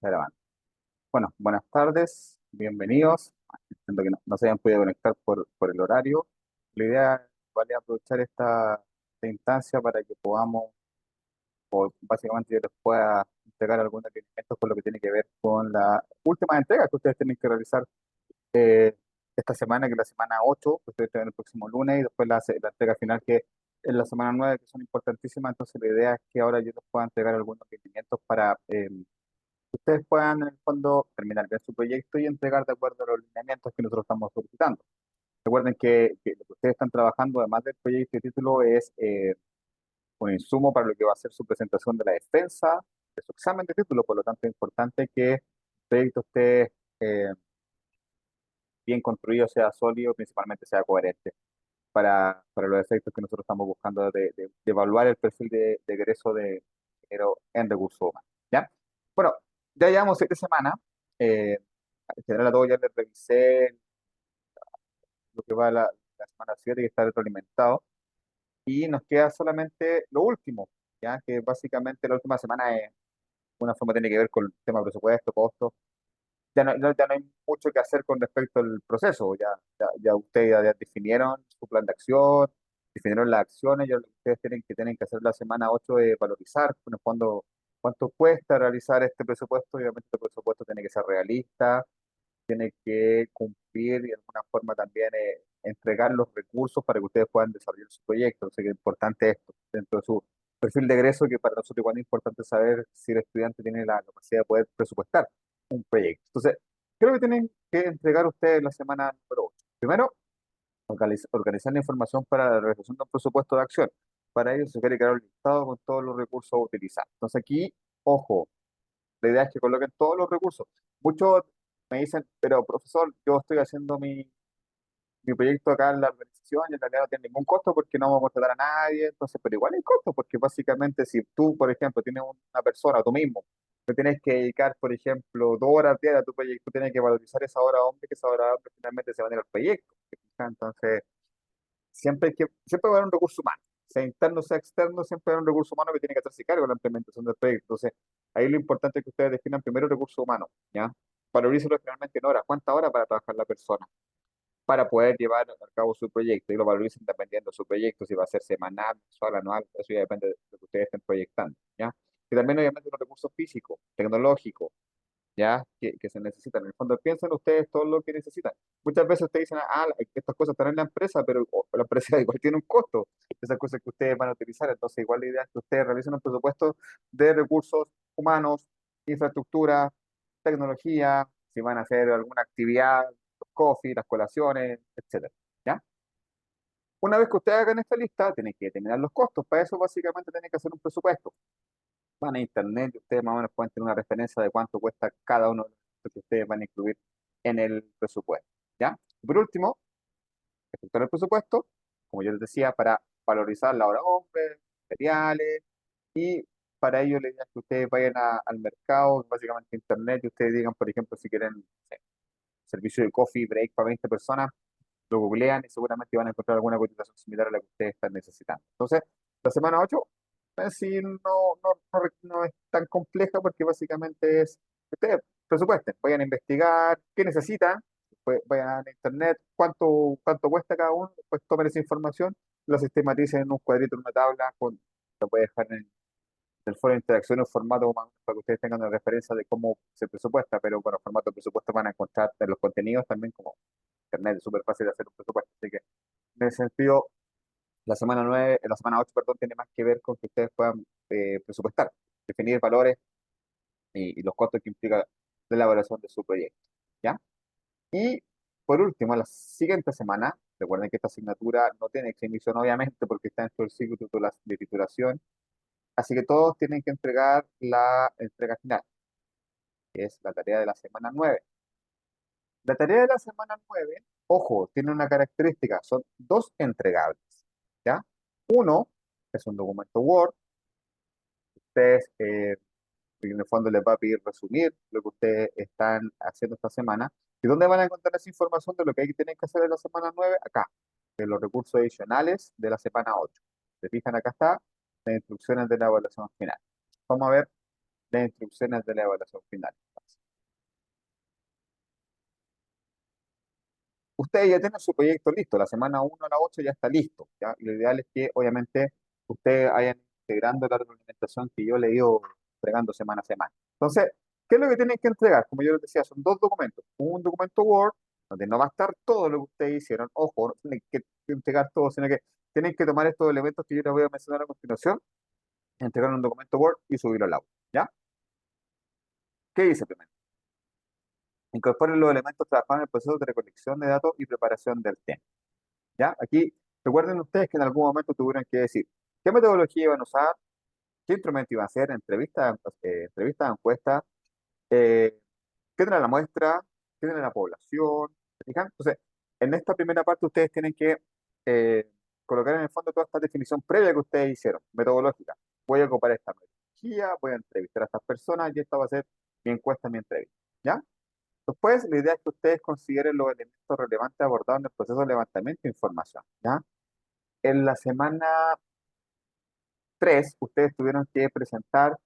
está grabando. Bueno, buenas tardes, bienvenidos. Entiendo que no se hayan podido conectar por el horario. La idea vale aprovechar esta instancia para que podamos, o básicamente yo les pueda entregar algunos requerimientos con lo que tiene que ver con la última entrega que ustedes tienen que realizar eh, esta semana, que es la semana 8 que ustedes tienen el próximo lunes, y después la entrega final, que es la semana 9 que son importantísimas. Entonces la idea es que ahora yo les pueda entregar algunos requerimientos para ustedes puedan en el fondo terminar bien su proyecto y entregar de acuerdo a los lineamientos que nosotros estamos solicitando. Recuerden que lo que ustedes están trabajando, además del proyecto y título, es un insumo para lo que va a ser su presentación de la defensa, de su examen de título. Por lo tanto, es importante que el proyecto esté eh, bien construido, sea sólido, principalmente sea coherente para los efectos que nosotros estamos buscando de evaluar el perfil de egreso de ingeniero en recursos humanos. ¿Ya? Bueno, ya llevamos 7 semanas. En general a todos ya les revisé lo que va la semana 7, que está retroalimentado, y nos queda solamente lo último, ya que básicamente la última semana es una forma tiene que ver con el tema de presupuesto, costos. Ya no hay mucho que hacer con respecto al proceso. Ya ustedes ya definieron su plan de acción, definieron las acciones. Ya lo que ustedes tienen que hacer la semana 8 es valorizar, en el fondo, cuánto cuesta realizar este presupuesto. Obviamente, este presupuesto tiene que ser realista, tiene que cumplir y de alguna forma también entregar los recursos para que ustedes puedan desarrollar su proyecto. Entonces, que es importante esto dentro de su perfil de egreso, que para nosotros igual es importante saber si el estudiante tiene la capacidad de poder presupuestar un proyecto. Entonces, creo que tienen que entregar ustedes la semana número 8. Primero, organizar la información para la realización de un presupuesto de acción. Para ello se quiere crear un listado con todos los recursos a utilizar. Entonces aquí, ojo, la idea es que coloquen todos los recursos. Muchos me dicen, pero profesor, yo estoy haciendo mi proyecto acá en la organización y en realidad no tiene ningún costo porque no vamos a contratar a nadie. Entonces, pero igual hay costo, porque básicamente si tú, por ejemplo, tienes una persona, tú mismo, te tienes que dedicar, por ejemplo, 2 horas diarias a tu proyecto, tienes que valorizar esa hora hombre, que esa hora hombre finalmente se va a ir al proyecto. Entonces, siempre va a haber un recurso humano, sea interno, sea externo, siempre va a haber un recurso humano que tiene que hacerse cargo de la implementación del proyecto. Entonces, ahí lo importante es que ustedes definan primero el recurso humano, ¿ya? Valorícelo finalmente en horas, cuántas horas para trabajar la persona, para poder llevar a cabo su proyecto, y lo valoricen dependiendo de su proyecto, si va a ser semanal, mensual, anual, eso ya depende de lo que ustedes estén proyectando, ¿ya? Y también obviamente los recursos físicos, tecnológicos, ¿ya? Que se necesitan. En el fondo, piensen ustedes todo lo que necesitan. Muchas veces ustedes dicen, estas cosas están en la empresa, pero la empresa igual tiene un costo, esas cosas que ustedes van a utilizar. Entonces, igual la idea es que ustedes realicen un presupuesto de recursos humanos, infraestructura, tecnología, si van a hacer alguna actividad, los coffee, las colaciones, etcétera, ¿ya? Una vez que ustedes hagan esta lista, tienen que determinar los costos. Para eso, básicamente, tienen que hacer un presupuesto. Van a internet y ustedes más o menos pueden tener una referencia de cuánto cuesta cada uno de los productos que ustedes van a incluir en el presupuesto. ¿Ya? Y por último, efectuar el presupuesto, como yo les decía, para valorizar la hora hombre, materiales, y para ello la idea es que ustedes vayan al mercado, básicamente a internet, y ustedes digan, por ejemplo, si quieren, no sé, servicio de coffee break para 20 personas, lo googlean y seguramente van a encontrar alguna cotización similar a la que ustedes están necesitando. Entonces, la semana 8 en sí no es tan compleja, porque básicamente es, ustedes presupuesten, vayan a investigar qué necesitan, vayan a internet, cuánto cuesta cada uno, después tomen esa información, la sistematicen en un cuadrito, en una tabla, lo pueden dejar en el foro de interacción, un formato más para que ustedes tengan una referencia de cómo se presupuesta. Pero bueno, formato de presupuesto van a encontrar en los contenidos también, como internet, es súper fácil de hacer un presupuesto. Así que en ese sentido, la semana 8, perdón, tiene más que ver con que ustedes puedan presupuestar, definir valores y los costos que implica la elaboración de su proyecto, ¿ya? Y por último, la siguiente semana, recuerden que esta asignatura no tiene exhibición, obviamente, porque está dentro del ciclo de titulación, así que todos tienen que entregar la entrega final, que es la tarea de la semana 9. La tarea de la semana 9, ojo, tiene una característica, son dos entregables, ¿ya? Uno es un documento Word. Ustedes, en el fondo les va a pedir resumir lo que ustedes están haciendo esta semana. ¿Y dónde van a encontrar esa información de lo que hay que tener que hacer en la semana 9? Acá, en los recursos adicionales de la semana 8. Se fijan, acá está las instrucciones de la evaluación final. Vamos a ver las instrucciones de la evaluación final. ustedes ya tienen su proyecto listo, la semana 1 a la 8 ya está listo, ¿ya? Y lo ideal es que, obviamente, ustedes vayan integrando la retroalimentación que yo le he ido entregando semana a semana. Entonces, ¿qué es lo que tienen que entregar? Como yo les decía, son dos documentos. Un documento Word, donde no va a estar todo lo que ustedes hicieron, ojo, no tienen que entregar todo, sino que tienen que tomar estos elementos que yo les voy a mencionar a continuación, entregar un documento Word y subirlo al aula, ¿ya? ¿Qué dice primero? Incorporen los elementos trabajados en el proceso de recolección de datos y preparación del tema. ¿Ya? Aquí, recuerden ustedes que en algún momento tuvieron que decir qué metodología iban a usar, qué instrumento iban a hacer, entrevistas, encuestas, eh, qué tiene la muestra, qué tiene la población. ¿Se fijan? Entonces, en esta primera parte ustedes tienen que eh, colocar en el fondo toda esta definición previa que ustedes hicieron, metodológica. Voy a ocupar esta metodología, voy a entrevistar a estas personas y esta va a ser mi encuesta, mi entrevista. ¿Ya? Después, la idea es que ustedes consideren los elementos relevantes abordados en el proceso de levantamiento de información. ¿Ya? En la semana 3 ustedes tuvieron que presentar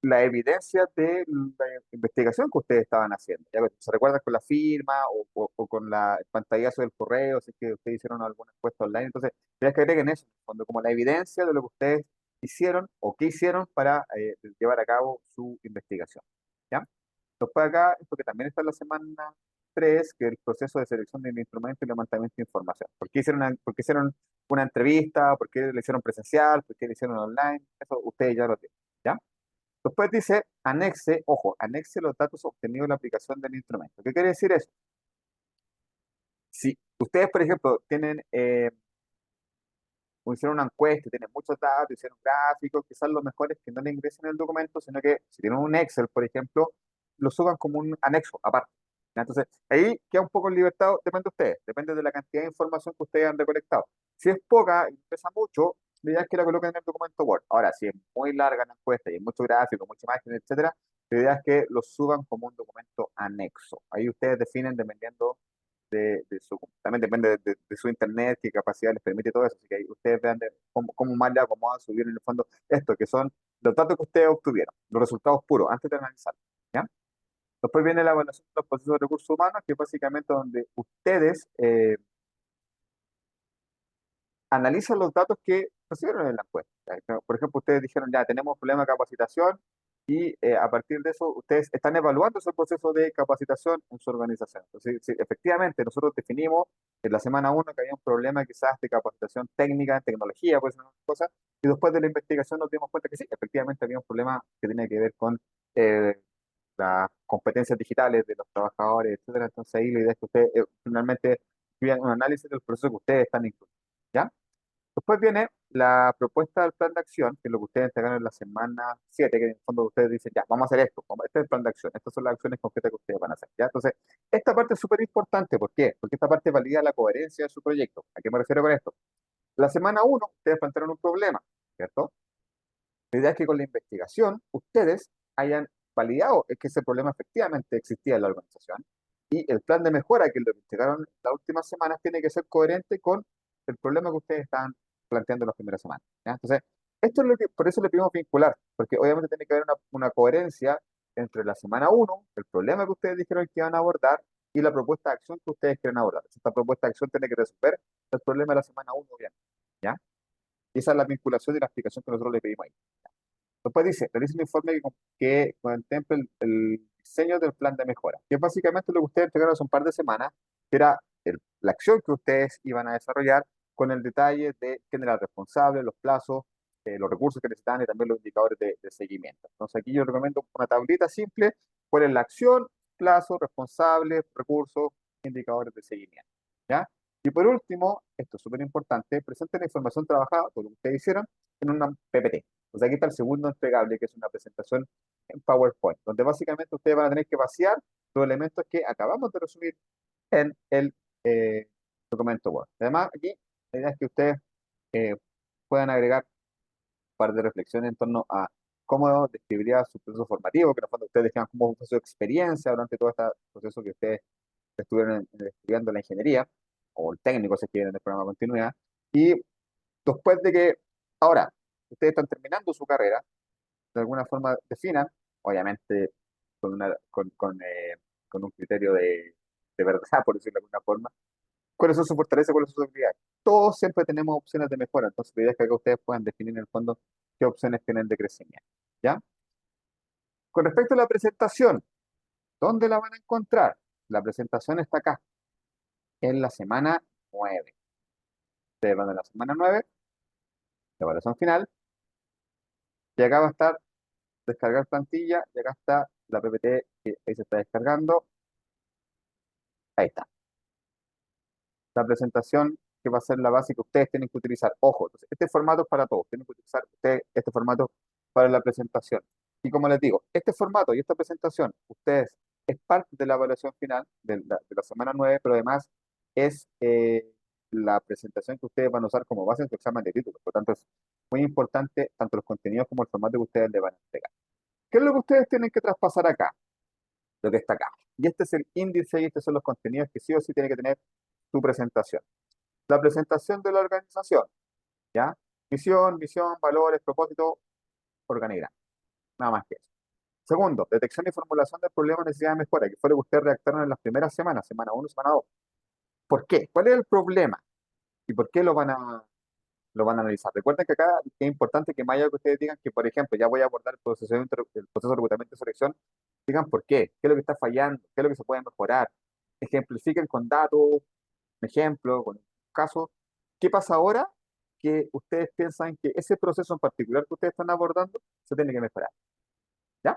la evidencia de la investigación que ustedes estaban haciendo. ¿Ya? ¿Se recuerdan con la firma o con el pantallazo del correo, si es que ustedes hicieron alguna encuesta online? Entonces, tienes que agregar en eso, cuando como la evidencia de lo que ustedes hicieron o qué hicieron para llevar a cabo su investigación. ¿Ya? Después acá, esto que también está en la semana 3 que es el proceso de selección del instrumento y levantamiento de información. ¿Por qué hicieron una entrevista? ¿Por qué le hicieron presencial? ¿Por qué le hicieron online? Eso ustedes ya lo tienen, ¿ya? Después dice, anexe, ojo, anexe los datos obtenidos en la aplicación del instrumento. ¿Qué quiere decir eso? Si ustedes, por ejemplo, tienen, o hicieron una encuesta, tienen muchos datos, hicieron gráficos, quizás lo mejor es que no le ingresen el documento, sino que si tienen un Excel, por ejemplo, lo suban como un anexo aparte. ¿Ya? Entonces, ahí queda un poco en libertad, depende de ustedes, depende de la cantidad de información que ustedes han recolectado. Si es poca y pesa mucho, la idea es que la coloquen en el documento Word. Ahora, si es muy larga la encuesta y hay mucho gráfico, mucha imagen, etcétera, la idea es que lo suban como un documento anexo. Ahí ustedes definen dependiendo también depende de su internet, qué capacidad les permite todo eso. Así que ahí ustedes vean cómo más le acomodan subir en el fondo esto, que son los datos que ustedes obtuvieron, los resultados puros, antes de analizarlo. ¿Ya? Después viene la evaluación de los procesos de recursos humanos, que es básicamente donde ustedes analizan los datos que recibieron en la encuesta. ¿Ya? Por ejemplo, ustedes dijeron, ya tenemos problema de capacitación y a partir de eso ustedes están evaluando ese proceso de capacitación en su organización. Entonces, sí, efectivamente, nosotros definimos en la semana 1 que había un problema quizás de capacitación técnica, en tecnología, pues una cosa, y después de la investigación nos dimos cuenta que sí, efectivamente había un problema que tenía que ver con eh, las competencias digitales de los trabajadores, etcétera. Entonces ahí la idea es que ustedes finalmente hagan un análisis del proceso que ustedes están incluyendo. ¿Ya? Después viene la propuesta del plan de acción, que es lo que ustedes entregaron en la semana 7 que en el fondo ustedes dicen, ya, vamos a hacer esto, este es el plan de acción, estas son las acciones concretas que ustedes van a hacer, ¿ya? Entonces, esta parte es súper importante, ¿por qué? Porque esta parte valida la coherencia de su proyecto. ¿A qué me refiero con esto? La semana 1 ustedes plantearon un problema, ¿cierto? La idea es que con la investigación ustedes hayan validado que ese problema efectivamente existía en la organización y el plan de mejora que lo entregaron las últimas semanas tiene que ser coherente con el problema que ustedes están planteando en las primeras semanas. ¿Ya? Entonces, esto es lo que, por eso le pedimos vincular, porque obviamente tiene que haber una coherencia entre la semana 1, el problema que ustedes dijeron que iban a abordar, y la propuesta de acción que ustedes quieren abordar. Esta propuesta de acción tiene que resolver el problema de la semana 1 bien, ¿ya? Y esa es la vinculación y la explicación que nosotros le pedimos ahí. Después dice, realiza un informe que contemple el diseño del plan de mejora, que es básicamente lo que ustedes entregaron hace un par de semanas, que era la acción que ustedes iban a desarrollar con el detalle de quién era el responsable, los plazos, los recursos que necesitan y también los indicadores de seguimiento. Entonces aquí yo recomiendo una tablita simple, cuál es la acción, plazo, responsable, recursos, indicadores de seguimiento. ¿Ya? Y por último, esto es súper importante, presenten la información trabajada, todo lo que ustedes hicieron, en una PPT. Pues aquí está el segundo entregable, que es una presentación en PowerPoint, donde básicamente ustedes van a tener que vaciar los elementos que acabamos de resumir en el eh, documento Word. Además, aquí la idea es que ustedes eh, puedan agregar un par de reflexiones en torno a cómo describiría su proceso formativo, que en el fondo ustedes dejan como fue su experiencia durante todo este proceso que ustedes estuvieron estudiando la ingeniería, o el técnico, si quieren, en el programa de continuidad. Y después de que, ahora, ustedes están terminando su carrera, de alguna forma definan, obviamente con un criterio de verdad, por decirlo de alguna forma, ¿Cuáles son sus fortalezas? ¿Cuáles son sus debilidades? Todos siempre tenemos opciones de mejora, entonces la idea es que acá ustedes puedan definir en el fondo qué opciones tienen de crecimiento, ¿ya? Con respecto a la presentación, ¿dónde la van a encontrar? La presentación está acá, en la semana 9. Ustedes van a la semana 9, la evaluación final, y acá va a estar descargar plantilla, y acá está la PPT que ahí se está descargando, ahí está. La presentación que va a ser la base que ustedes tienen que utilizar. Ojo, entonces, este formato es para todos, tienen que utilizar ustedes este formato para la presentación. Y como les digo, este formato y esta presentación, ustedes, es parte de la evaluación final de la semana 9, pero además es la presentación que ustedes van a usar como base en su examen de título. Por lo tanto, es muy importante tanto los contenidos como el formato que ustedes le van a entregar. ¿Qué es lo que ustedes tienen que traspasar acá? Lo que está acá. Y este es el índice y estos son los contenidos que sí o sí tiene que tener su presentación. La presentación de la organización, ¿ya? Misión, visión, valores, propósito, organigrama. Nada más que eso. Segundo, detección y formulación del problema de necesidad de mejora, que fue lo que ustedes redactaron en las primeras semanas, semana uno, semana 2. ¿Por qué? ¿Cuál es el problema? ¿Y por qué lo van a analizar? Recuerden que acá es importante que más allá de que ustedes digan que, por ejemplo, ya voy a abordar el proceso de reclutamiento y selección, digan por qué, qué es lo que está fallando, qué es lo que se puede mejorar, ejemplifiquen con datos, un ejemplo, con un caso. ¿Qué pasa ahora? Que ustedes piensan que ese proceso en particular que ustedes están abordando se tiene que mejorar, ¿ya?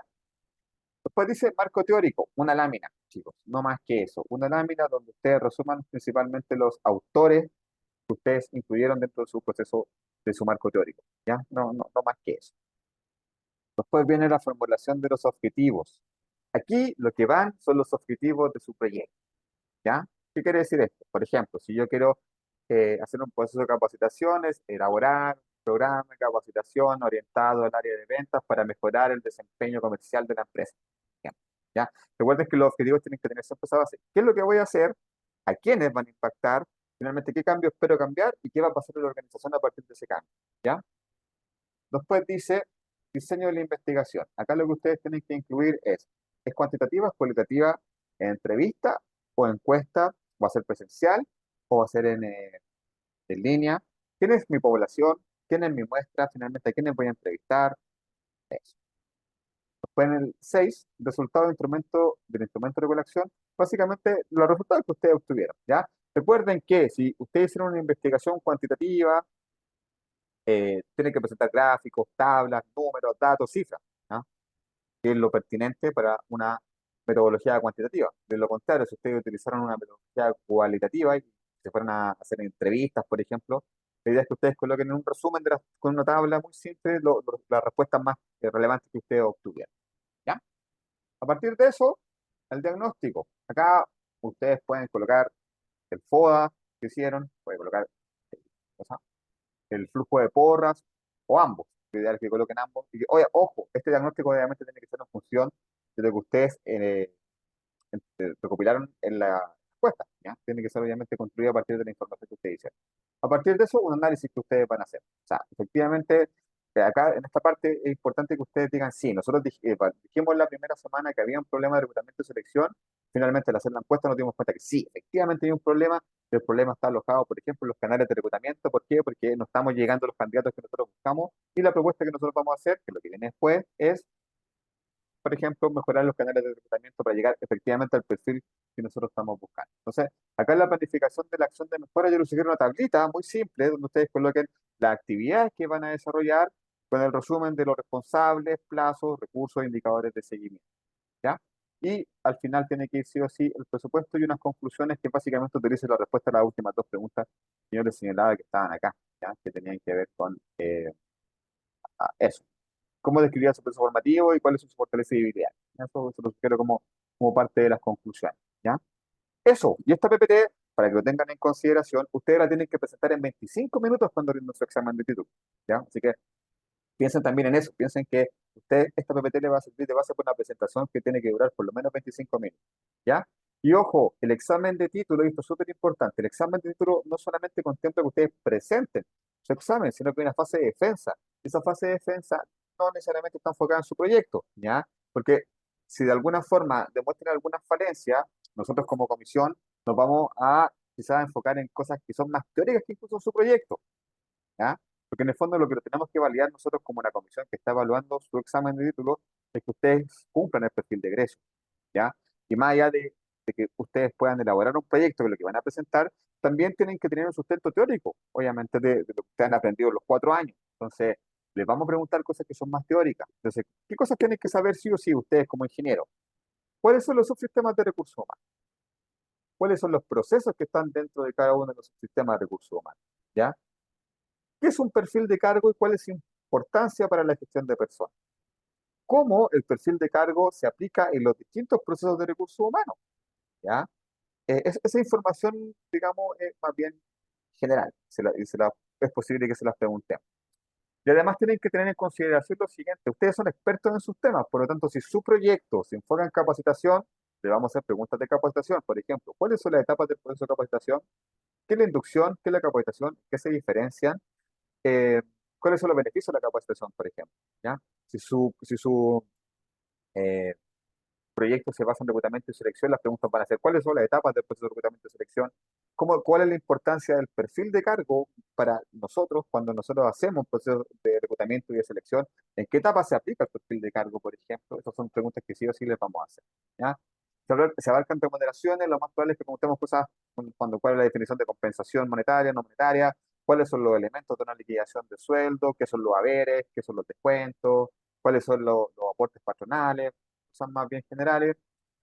Después dice marco teórico, una lámina, chicos, no más que eso, una lámina donde ustedes resuman principalmente los autores que ustedes incluyeron dentro de su proceso, de su marco teórico, ¿ya? No, no, no más que eso. Después viene la formulación de los objetivos. Aquí lo que van son los objetivos de su proyecto, ¿ya? ¿Qué quiere decir esto? Por ejemplo, si yo quiero hacer un proceso de capacitaciones, elaborar un programa de capacitación orientado al área de ventas para mejorar el desempeño comercial de la empresa. Bien, ¿ya? Recuerden que los objetivos tienen que tener siempre esa base. ¿Qué es lo que voy a hacer? ¿A quiénes van a impactar? Finalmente, ¿qué cambio espero cambiar? ¿Y qué va a pasar en la organización a partir de ese cambio? ¿Ya? Después dice diseño de la investigación. Acá lo que ustedes tienen que incluir es cuantitativa, es cualitativa, entrevista o encuesta, va a ser presencial o va a ser en línea. ¿Quién es mi población? ¿Quién es mi muestra? Finalmente, ¿a quiénes voy a entrevistar? Eso. Después en el 6, resultado del instrumento de recolección, básicamente los resultados que ustedes obtuvieron, ¿ya? Recuerden que si ustedes hicieron una investigación cuantitativa, tienen que presentar gráficos, tablas, números, datos, cifras, ¿no? Que es lo pertinente para una metodología cuantitativa. De lo contrario, si ustedes utilizaron una metodología cualitativa y se fueron a hacer entrevistas, por ejemplo, la idea es que ustedes coloquen en un resumen con una tabla muy simple las respuestas más relevantes que ustedes obtuvieron, ¿ya? A partir de eso, el diagnóstico. Acá ustedes pueden colocar el FODA que hicieron, pueden colocar o sea, el flujo de porras o ambos. Lo ideal es que coloquen ambos. Y que, oye, ojo, este diagnóstico obviamente tiene que ser en función de lo que ustedes recopilaron en la encuesta, ¿ya? Tiene que ser obviamente construido a partir de la información que ustedes hicieron. A partir de eso, un análisis que ustedes van a hacer. O sea, efectivamente, acá en esta parte es importante que ustedes digan, sí, nosotros dijimos en la primera semana que había un problema de reclutamiento y selección, finalmente al hacer la encuesta nos dimos cuenta que sí, efectivamente hay un problema, el problema está alojado, por ejemplo, en los canales de reclutamiento. ¿Por qué? Porque no estamos llegando a los candidatos que nosotros buscamos y la propuesta que nosotros vamos a hacer, que lo que viene después, es por ejemplo, mejorar los canales de reclutamiento para llegar efectivamente al perfil que nosotros estamos buscando. Entonces, acá en la planificación de la acción de mejora, yo les sugiero una tablita muy simple donde ustedes coloquen las actividades que van a desarrollar con el resumen de los responsables, plazos, recursos e indicadores de seguimiento, ¿ya? Y al final tiene que ir sí o sí el presupuesto y unas conclusiones que básicamente utilicen la respuesta a las últimas dos preguntas que yo les señalaba que estaban acá, ¿ya? Que tenían que ver con eso. Cómo describía su proceso formativo y cuáles son sus fortalezas y debilidades. Eso se lo sugiero como parte de las conclusiones, ¿ya? Eso, y esta PPT, para que lo tengan en consideración, ustedes la tienen que presentar en 25 minutos cuando rinden su examen de título, ¿ya? Así que piensen también en eso, piensen que esta PPT le va a servir de base para una presentación que tiene que durar por lo menos 25 minutos, ¿ya? Y ojo, el examen de título, y esto es súper importante, el examen de título no solamente contempla que ustedes presenten su examen, sino que hay una fase de defensa. Esa fase de defensa no necesariamente está enfocada en su proyecto, ¿ya? Porque si de alguna forma demuestran alguna falencia, nosotros como comisión nos vamos a quizás enfocar en cosas que son más teóricas que incluso su proyecto, ¿ya? Porque en el fondo lo que tenemos que validar nosotros como una comisión que está evaluando su examen de título es que ustedes cumplan el perfil de egreso, ¿ya? Y más allá de que ustedes puedan elaborar un proyecto que lo que van a presentar, también tienen que tener un sustento teórico, obviamente, de lo que ustedes han aprendido en los 4 años. Entonces, les vamos a preguntar cosas que son más teóricas. Entonces, ¿qué cosas tienen que saber sí o sí ustedes como ingenieros? ¿Cuáles son los subsistemas de recursos humanos? ¿Cuáles son los procesos que están dentro de cada uno de los subsistemas de recursos humanos? ¿Ya? ¿Qué es un perfil de cargo y cuál es su importancia para la gestión de personas? ¿Cómo el perfil de cargo se aplica en los distintos procesos de recursos humanos? ¿Ya? Esa información, digamos, es más bien general, es posible que se las preguntemos. Y además tienen que tener en consideración lo siguiente, ustedes son expertos en sus temas, por lo tanto, si su proyecto se enfoca en capacitación, le vamos a hacer preguntas de capacitación, por ejemplo, ¿cuáles son las etapas del proceso de capacitación? ¿Qué es la inducción? ¿Qué es la capacitación? ¿Qué se diferencian? Eh, ¿Cuáles son los beneficios de la capacitación, por ejemplo? ¿Ya? Si su eh, proyectos se basan en reclutamiento y selección, las preguntas van a ser cuáles son las etapas del proceso de reclutamiento y selección, cuál es la importancia del perfil de cargo para nosotros cuando nosotros hacemos un proceso de reclutamiento y de selección, en qué etapa se aplica el perfil de cargo, por ejemplo. Esas son preguntas que sí o sí les vamos a hacer. ¿Ya? Se abarcan remuneraciones, lo más probable es que preguntemos cosas cuál es la definición de compensación monetaria, no monetaria, cuáles son los elementos de una liquidación de sueldo, qué son los haberes, qué son los descuentos, cuáles son los aportes patronales, cosas más bien generales.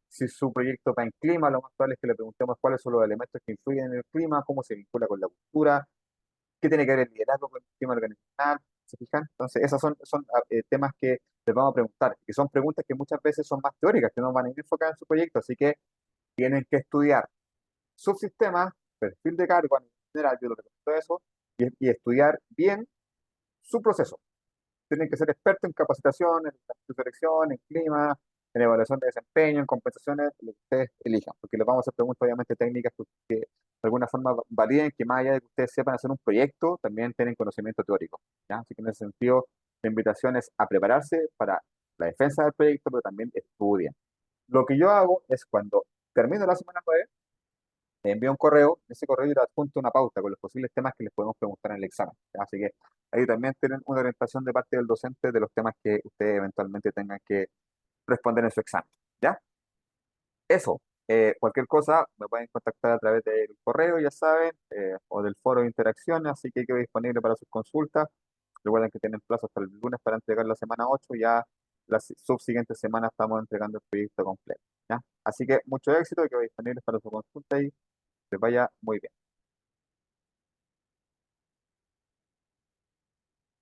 Si su proyecto está en clima, lo más probable es que le preguntemos cuáles son los elementos que influyen en el clima, cómo se vincula con la cultura, qué tiene que ver el liderazgo con el clima organizacional, ¿se fijan? Entonces, esos son temas que les vamos a preguntar, que son preguntas que muchas veces son más teóricas, que no van a ir enfocadas en su proyecto, así que tienen que estudiar subsistemas, perfil de cargo a nivel general, yo lo recomiendo eso, y estudiar bien su proceso. Tienen que ser expertos en capacitación, en selección, en clima, en evaluación de desempeño, en compensaciones, lo que ustedes elijan, porque les vamos a hacer preguntas obviamente técnicas que de alguna forma validen que más allá de que ustedes sepan hacer un proyecto, también tienen conocimiento teórico, ¿ya? Así que en ese sentido, la invitación es a prepararse para la defensa del proyecto, pero también estudien. Lo que yo hago es cuando termino la semana 9, le envío un correo, en ese correo yo le adjunto una pauta con los posibles temas que les podemos preguntar en el examen, ¿ya? Así que ahí también tienen una orientación de parte del docente de los temas que ustedes eventualmente tengan que responder en su examen, ¿ya? Eso, cualquier cosa me pueden contactar a través del correo, ya saben, o del foro de interacción, así que quedo disponible para sus consultas. Recuerden que tienen plazo hasta el lunes para entregar la semana 8, ya la subsiguiente semana estamos entregando el proyecto completo, ¿ya? Así que mucho éxito y quedo disponible para su consulta y les vaya muy bien.